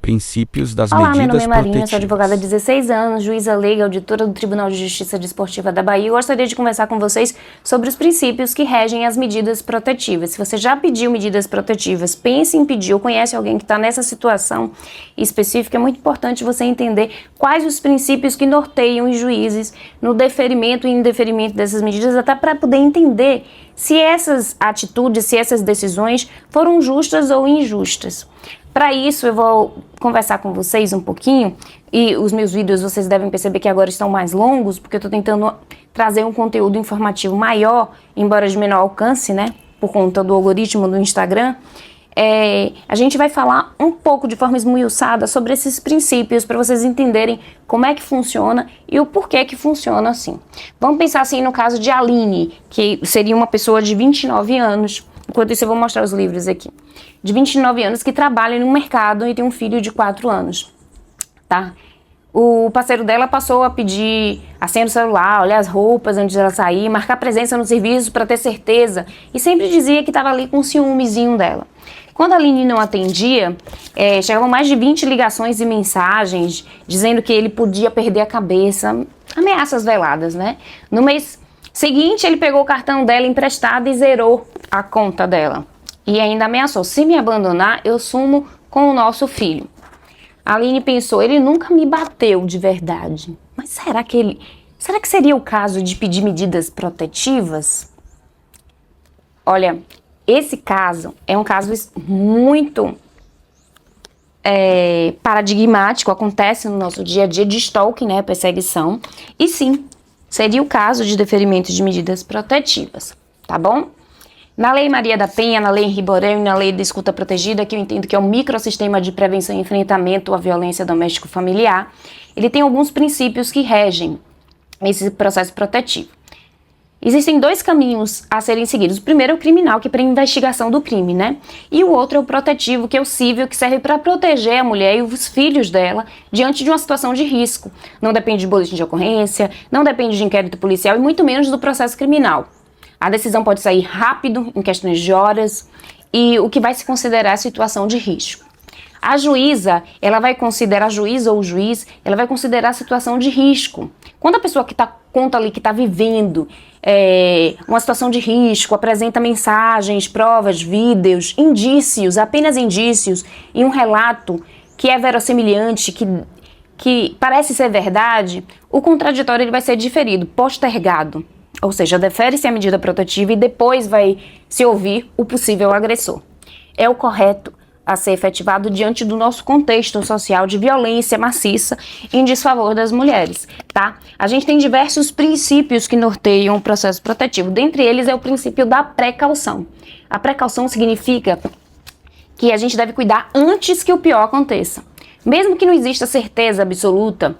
princípios das Olá, medidas meu nome é Marinha, protetivas. sou advogada há 16 anos, juíza leiga, auditora do Tribunal de Justiça Desportiva da Bahia. Eu gostaria de conversar com vocês sobre os princípios que regem as medidas protetivas. Se você já pediu medidas protetivas, pense em pedir ou conhece alguém que está nessa situação específica, é muito importante você entender quais os princípios que norteiam os juízes no deferimento e indeferimento dessas medidas, até para poder entender se essas atitudes, se essas decisões foram justas ou injustas. Para isso, eu vou conversar com vocês um pouquinho, e os meus vídeos vocês devem perceber que agora estão mais longos, porque eu estou tentando trazer um conteúdo informativo maior, embora de menor alcance, né, por conta do algoritmo do Instagram. A gente vai falar um pouco de forma esmiuçada sobre esses princípios, para vocês entenderem como é que funciona e o porquê que funciona assim. Vamos pensar assim no caso de Aline, que seria uma pessoa de 29 anos, enquanto isso eu vou mostrar os livros aqui, de 29 anos, que trabalha no mercado e tem um filho de 4 anos, tá? O parceiro dela passou a pedir a senha do celular, olhar as roupas antes de ela sair, marcar presença no serviço para ter certeza, e sempre dizia que estava ali com um ciúmezinho dela. Quando a Aline não atendia, chegavam mais de 20 ligações e mensagens dizendo que ele podia perder a cabeça, ameaças veladas, né? No mês seguinte, ele pegou o cartão dela emprestado e zerou a conta dela. E ainda ameaçou: se me abandonar, eu sumo com o nosso filho. A Aline pensou: ele nunca me bateu de verdade. Mas será que seria o caso de pedir medidas protetivas? Olha, esse caso é um caso muito paradigmático, acontece no nosso dia a dia de stalking, né, perseguição. E sim, seria o caso de deferimento de medidas protetivas, tá bom? Na Lei Maria da Penha, na Lei Henri Borel e na Lei da Escuta Protegida, que eu entendo que é um microsistema de prevenção e enfrentamento à violência doméstico-familiar, ele tem alguns princípios que regem esse processo protetivo. Existem dois caminhos a serem seguidos. O primeiro é o criminal, que é para a investigação do crime, né? E o outro é o protetivo, que é o civil, que serve para proteger a mulher e os filhos dela diante de uma situação de risco. Não depende de boletim de ocorrência, não depende de inquérito policial e muito menos do processo criminal. A decisão pode sair rápido, em questões de horas, e o que vai se considerar a situação de risco. A juíza, ela vai considerar, a juíza ou o juiz, ela vai considerar a situação de risco. Quando a pessoa que conta ali que está vivendo uma situação de risco, apresenta mensagens, provas, vídeos, indícios, apenas indícios, e um relato que é verossimilhante, que parece ser verdade, o contraditório ele vai ser diferido, postergado. Ou seja, defere-se a medida protetiva e depois vai se ouvir o possível agressor. É o correto a ser efetivado diante do nosso contexto social de violência maciça em desfavor das mulheres, tá? A gente tem diversos princípios que norteiam o processo protetivo. Dentre eles é o princípio da precaução. A precaução significa que a gente deve cuidar antes que o pior aconteça. Mesmo que não exista certeza absoluta,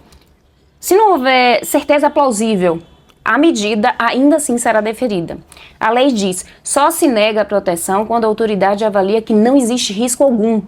se não houver certeza plausível, a medida ainda assim será deferida. A lei diz: só se nega a proteção quando a autoridade avalia que não existe risco algum.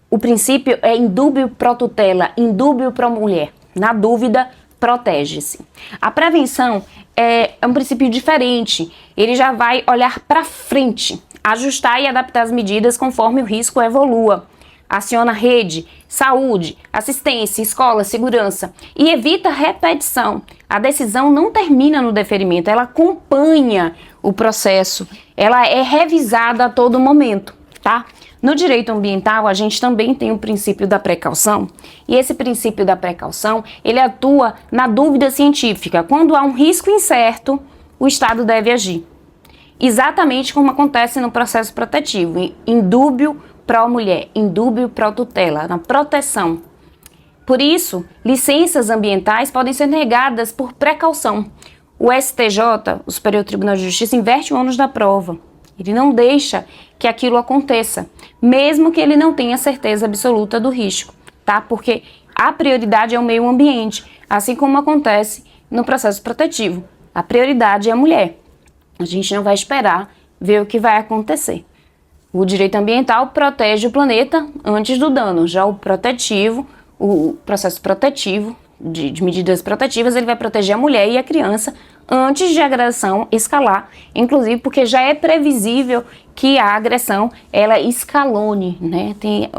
O princípio é indúbio pro tutela, indúbio pro mulher. Na dúvida, protege-se. A prevenção é um princípio diferente. Ele já vai olhar para frente, ajustar e adaptar as medidas conforme o risco evolua. Aciona rede, saúde, assistência, escola, segurança e evita repetição. A decisão não termina no deferimento, ela acompanha o processo, ela é revisada a todo momento, tá? No direito ambiental, a gente também tem o princípio da precaução, e esse princípio da precaução, ele atua na dúvida científica. Quando há um risco incerto, o Estado deve agir. Exatamente como acontece no processo protetivo, indúbio pro mulher, indúbio pro tutela, na proteção. Por isso, licenças ambientais podem ser negadas por precaução. O STJ, o Superior Tribunal de Justiça, inverte o ônus da prova. Ele não deixa que aquilo aconteça, mesmo que ele não tenha certeza absoluta do risco, tá? Porque a prioridade é o meio ambiente, assim como acontece no processo protetivo. A prioridade é a mulher. A gente não vai esperar ver o que vai acontecer. O direito ambiental protege o planeta antes do dano. Já o protetivo, o processo protetivo, de medidas protetivas, ele vai proteger a mulher e a criança antes de a agressão escalar, inclusive porque já é previsível que a agressão, ela escalone, né? Tem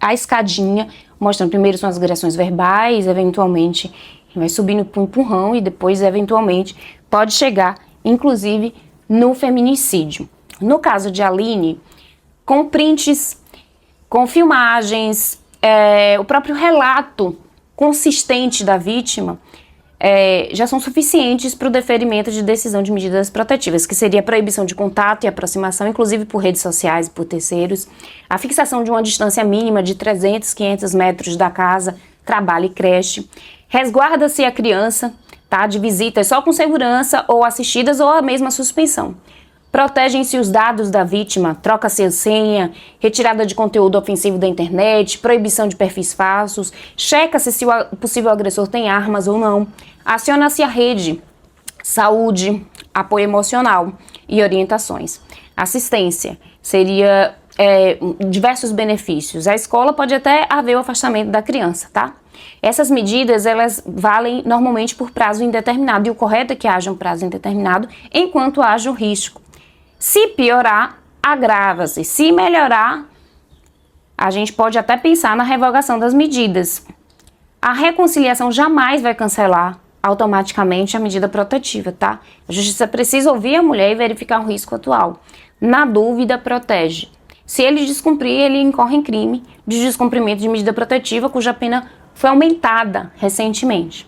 a escadinha, mostrando primeiro são as agressões verbais, eventualmente vai subindo para o empurrão e depois, eventualmente, pode chegar, inclusive, no feminicídio. No caso de Aline, com prints, com filmagens, o próprio relato consistente da vítima, já são suficientes para o deferimento de decisão de medidas protetivas, que seria a proibição de contato e aproximação, inclusive por redes sociais e por terceiros, a fixação de uma distância mínima de 300, 500 metros da casa, trabalho e creche, resguarda-se a criança, tá, de visitas só com segurança ou assistidas ou a mesma suspensão. Protegem-se os dados da vítima, troca-se a senha, retirada de conteúdo ofensivo da internet, proibição de perfis falsos, checa-se se o possível agressor tem armas ou não, aciona-se a rede, saúde, apoio emocional e orientações. Assistência seria diversos benefícios. A escola pode até haver o afastamento da criança, tá? Essas medidas, elas valem normalmente por prazo indeterminado e o correto é que haja um prazo indeterminado enquanto haja o risco. Se piorar, agrava-se. Se melhorar, a gente pode até pensar na revogação das medidas. A reconciliação jamais vai cancelar automaticamente a medida protetiva, tá? A justiça precisa ouvir a mulher e verificar o risco atual. Na dúvida, protege. Se ele descumprir, ele incorre em crime de descumprimento de medida protetiva, cuja pena foi aumentada recentemente.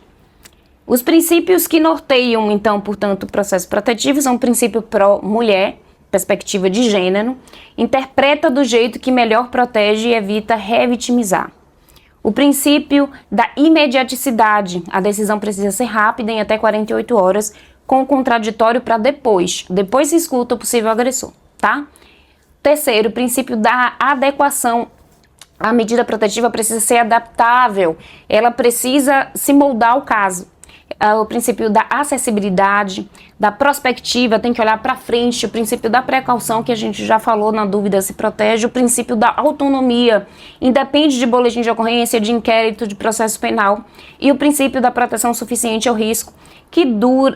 Os princípios que norteiam, então, portanto, o processo protetivo são o princípio pró-mulher, perspectiva de gênero, interpreta do jeito que melhor protege e evita revitimizar. O princípio da imediaticidade, a decisão precisa ser rápida em até 48 horas, com o contraditório para depois se escuta o possível agressor, tá? Terceiro, o princípio da adequação. A medida protetiva precisa ser adaptável, ela precisa se moldar ao caso. O princípio da acessibilidade, da prospectiva, tem que olhar para frente, o princípio da precaução, que a gente já falou, na dúvida se protege, o princípio da autonomia, independe de boletim de ocorrência, de inquérito, de processo penal, e o princípio da proteção suficiente ao risco, que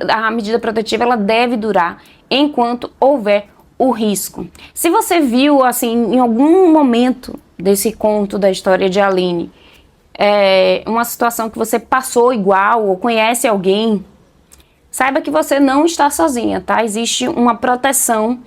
a medida protetiva ela deve durar enquanto houver o risco. Se você viu, assim, em algum momento desse conto da história de Aline, uma situação que você passou igual ou conhece alguém, saiba que você não está sozinha, tá? Existe uma proteção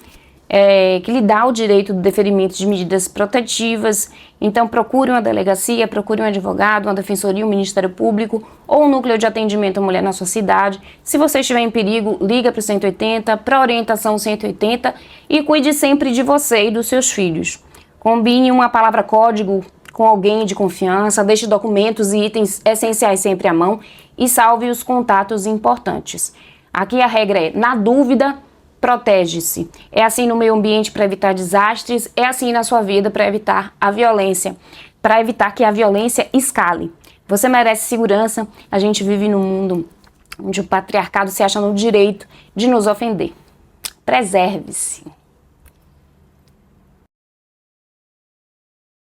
que lhe dá o direito do deferimento de medidas protetivas. Então procure uma delegacia, procure um advogado, uma defensoria, um Ministério Público ou um núcleo de atendimento à mulher na sua cidade. Se você estiver em perigo, liga para o 180, para orientação 180 e cuide sempre de você e dos seus filhos. Combine uma palavra código com alguém de confiança, deixe documentos e itens essenciais sempre à mão e salve os contatos importantes. Aqui a regra é, na dúvida, protege-se. É assim no meio ambiente para evitar desastres, é assim na sua vida para evitar a violência, para evitar que a violência escale. Você merece segurança, a gente vive num mundo onde o patriarcado se acha no direito de nos ofender. Preserve-se.